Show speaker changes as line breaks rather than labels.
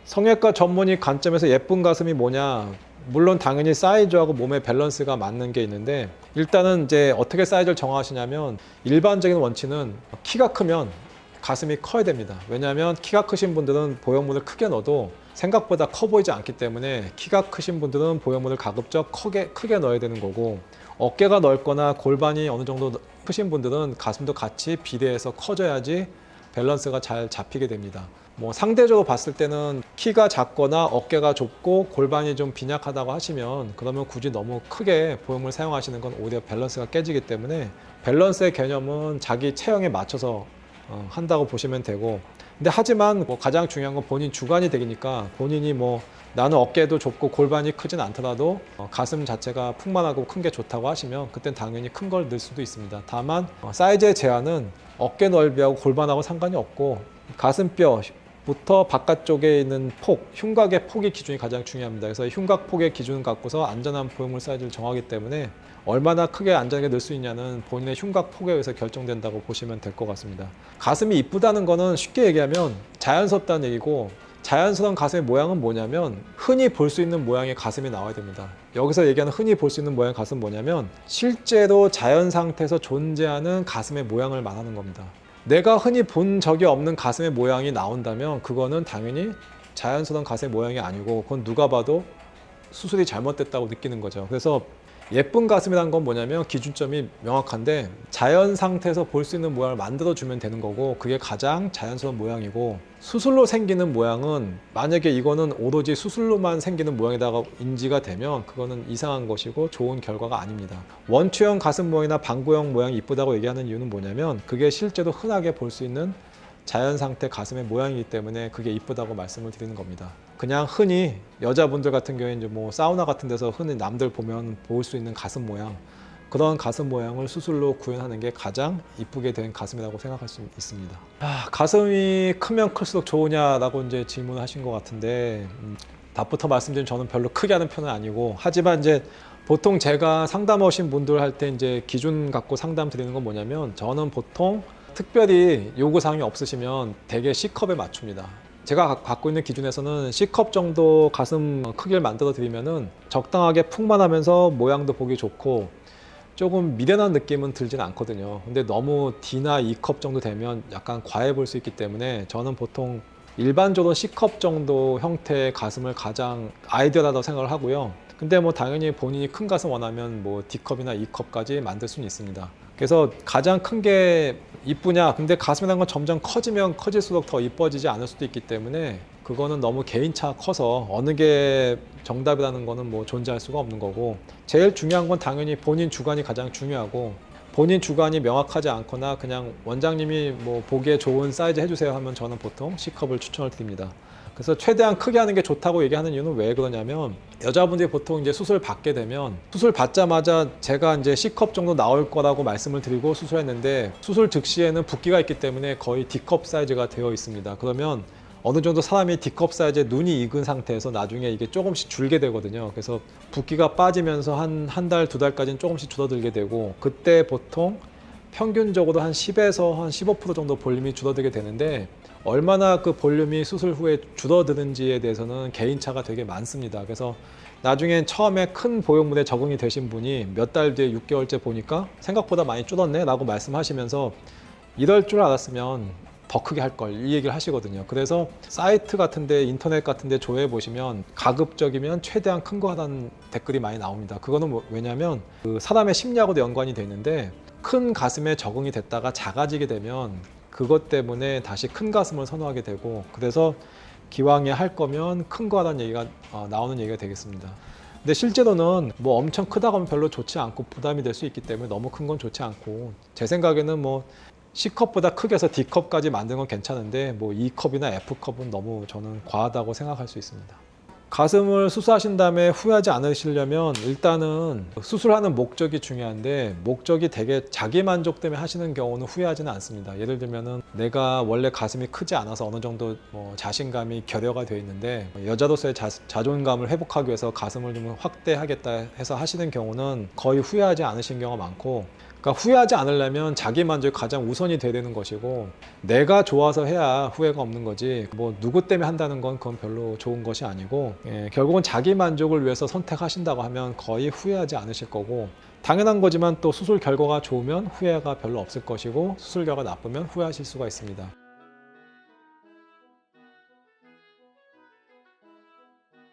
성형외과 전문의 관점에서 예쁜 가슴이 뭐냐? 물론 당연히 사이즈하고 몸의 밸런스가 맞는 게 있는데, 일단은 이제 어떻게 사이즈를 정하시냐면, 일반적인 원칙은 키가 크면 가슴이 커야 됩니다. 왜냐하면 키가 크신 분들은 보형물을 크게 넣어도 생각보다 커 보이지 않기 때문에, 키가 크신 분들은 보형물을 가급적 크게 넣어야 되는 거고, 어깨가 넓거나 골반이 어느 정도 크신 분들은 가슴도 같이 비례해서 커져야지 밸런스가 잘 잡히게 됩니다. 뭐 상대적으로 봤을 때는 키가 작거나 어깨가 좁고 골반이 좀 빈약하다고 하시면, 그러면 굳이 너무 크게 보형물 사용하시는 건 오히려 밸런스가 깨지기 때문에, 밸런스의 개념은 자기 체형에 맞춰서 한다고 보시면 되고, 근데 하지만 뭐 가장 중요한 건 본인 주관이 되니까, 본인이 뭐 나는 어깨도 좁고 골반이 크진 않더라도 가슴 자체가 풍만하고 큰 게 좋다고 하시면, 그땐 당연히 큰 걸 넣을 수도 있습니다. 다만 사이즈의 제한은 어깨 넓이하고 골반하고 상관이 없고, 가슴뼈부터 바깥쪽에 있는 폭, 흉곽의 폭이 기준이 가장 중요합니다. 그래서 흉곽 폭의 기준을 갖고서 안전한 보형물 사이즈를 정하기 때문에, 얼마나 크게 안전하게 넣을 수 있냐는 본인의 흉곽 폭에 의해서 결정된다고 보시면 될 것 같습니다. 가슴이 이쁘다는 거는 쉽게 얘기하면 자연스럽다는 얘기고, 자연스러운 가슴의 모양은 뭐냐면 흔히 볼 수 있는 모양의 가슴이 나와야 됩니다. 여기서 얘기하는 흔히 볼 수 있는 모양의 가슴은 뭐냐면, 실제로 자연 상태에서 존재하는 가슴의 모양을 말하는 겁니다. 내가 흔히 본 적이 없는 가슴의 모양이 나온다면 그거는 당연히 자연스러운 가슴의 모양이 아니고, 그건 누가 봐도 수술이 잘못됐다고 느끼는 거죠. 그래서 예쁜 가슴이란 건 뭐냐면 기준점이 명확한데, 자연 상태에서 볼 수 있는 모양을 만들어 주면 되는 거고, 그게 가장 자연스러운 모양이고, 수술로 생기는 모양은, 만약에 이거는 오로지 수술로만 생기는 모양이다가 인지가 되면 그거는 이상한 것이고 좋은 결과가 아닙니다. 원추형 가슴 모양이나 방구형 모양이 이쁘다고 얘기하는 이유는 뭐냐면, 그게 실제로 흔하게 볼 수 있는 자연 상태 가슴의 모양이기 때문에 그게 이쁘다고 말씀을 드리는 겁니다. 그냥 흔히 여자분들 같은 경우에 이제 뭐 사우나 같은 데서 흔히 남들 보면 볼 수 있는 가슴 모양, 그런 가슴 모양을 수술로 구현하는 게 가장 이쁘게 된 가슴이라고 생각할 수 있습니다. 가슴이 크면 클수록 좋으냐라고 이제 질문을 하신 것 같은데, 답부터 말씀드리면 저는 별로 크게 하는 편은 아니고, 하지만 이제 보통 제가 상담 오신 분들 할 때 이제 기준 갖고 상담 드리는 건 뭐냐면, 저는 보통 특별히 요구사항이 없으시면 대개 C컵에 맞춥니다. 제가 갖고 있는 기준에서는 C컵 정도 가슴 크기를 만들어 드리면은 적당하게 풍만하면서 모양도 보기 좋고 조금 미련한 느낌은 들진 않거든요. 근데 너무 D나 E컵 정도 되면 약간 과해 보일 수 있기 때문에, 저는 보통 일반적으로 C컵 정도 형태의 가슴을 가장 아이디어라고 생각을 하고요. 근데 뭐 당연히 본인이 큰 가슴 원하면 뭐 D컵이나 E컵까지 만들 수는 있습니다. 그래서 가장 큰 게 이쁘냐, 근데 가슴이라는 건 점점 커지면 커질수록 더 이뻐지지 않을 수도 있기 때문에, 그거는 너무 개인차 커서 어느 게 정답이라는 거는 뭐 존재할 수가 없는 거고, 제일 중요한 건 당연히 본인 주관이 가장 중요하고, 본인 주관이 명확하지 않거나 그냥 원장님이 뭐 보기에 좋은 사이즈 해주세요 하면 저는 보통 C컵을 추천을 드립니다. 그래서 최대한 크게 하는 게 좋다고 얘기하는 이유는 왜 그러냐면, 여자분들이 보통 이제 수술 받게 되면, 수술 받자마자 제가 이제 C컵 정도 나올 거라고 말씀을 드리고 수술했는데, 수술 즉시에는 붓기가 있기 때문에 거의 D컵 사이즈가 되어 있습니다. 그러면 어느 정도 사람이 D컵 사이즈에 눈이 익은 상태에서 나중에 이게 조금씩 줄게 되거든요. 그래서 붓기가 빠지면서 한 달, 두 달까지는 조금씩 줄어들게 되고, 그때 보통 평균적으로 한 10에서 한 15% 정도 볼륨이 줄어들게 되는데, 얼마나 그 볼륨이 수술 후에 줄어드는지에 대해서는 개인차가 되게 많습니다. 그래서 나중엔 처음에 큰 보형물에 적응이 되신 분이 몇 달 뒤에 6개월째 보니까 생각보다 많이 줄었네 라고 말씀하시면서, 이럴 줄 알았으면 더 크게 할 걸, 이 얘기를 하시거든요. 그래서 사이트 같은데, 인터넷 같은데 조회해 보시면 가급적이면 최대한 큰 거 하라는 댓글이 많이 나옵니다. 그거는 왜냐면 그 사람의 심리하고도 연관이 돼 있는데, 큰 가슴에 적응이 됐다가 작아지게 되면 그것 때문에 다시 큰 가슴을 선호하게 되고, 그래서 기왕에 할 거면 큰 거 하라는 얘기가 나오는 얘기가 되겠습니다. 근데 실제로는 뭐 엄청 크다고 하면 별로 좋지 않고 부담이 될 수 있기 때문에 너무 큰 건 좋지 않고, 제 생각에는 뭐 C컵보다 크게 해서 D컵까지 만든 건 괜찮은데, 뭐 E컵이나 F컵은 너무 저는 과하다고 생각할 수 있습니다. 가슴을 수술하신 다음에 후회하지 않으시려면, 일단은 수술하는 목적이 중요한데, 목적이 되게 자기 만족 때문에 하시는 경우는 후회하지는 않습니다. 예를 들면은 내가 원래 가슴이 크지 않아서 어느 정도 자신감이 결여가 되어 있는데, 여자로서의 자존감을 회복하기 위해서 가슴을 좀 확대하겠다 해서 하시는 경우는 거의 후회하지 않으신 경우가 많고, 그러니까 후회하지 않으려면 자기 만족이 가장 우선이 돼야 되는 것이고, 내가 좋아서 해야 후회가 없는 거지, 뭐 누구 때문에 한다는 건 그건 별로 좋은 것이 아니고, 결국은 자기 만족을 위해서 선택하신다고 하면 거의 후회하지 않으실 거고, 당연한 거지만 또 수술 결과가 좋으면 후회가 별로 없을 것이고, 수술 결과가 나쁘면 후회하실 수가 있습니다.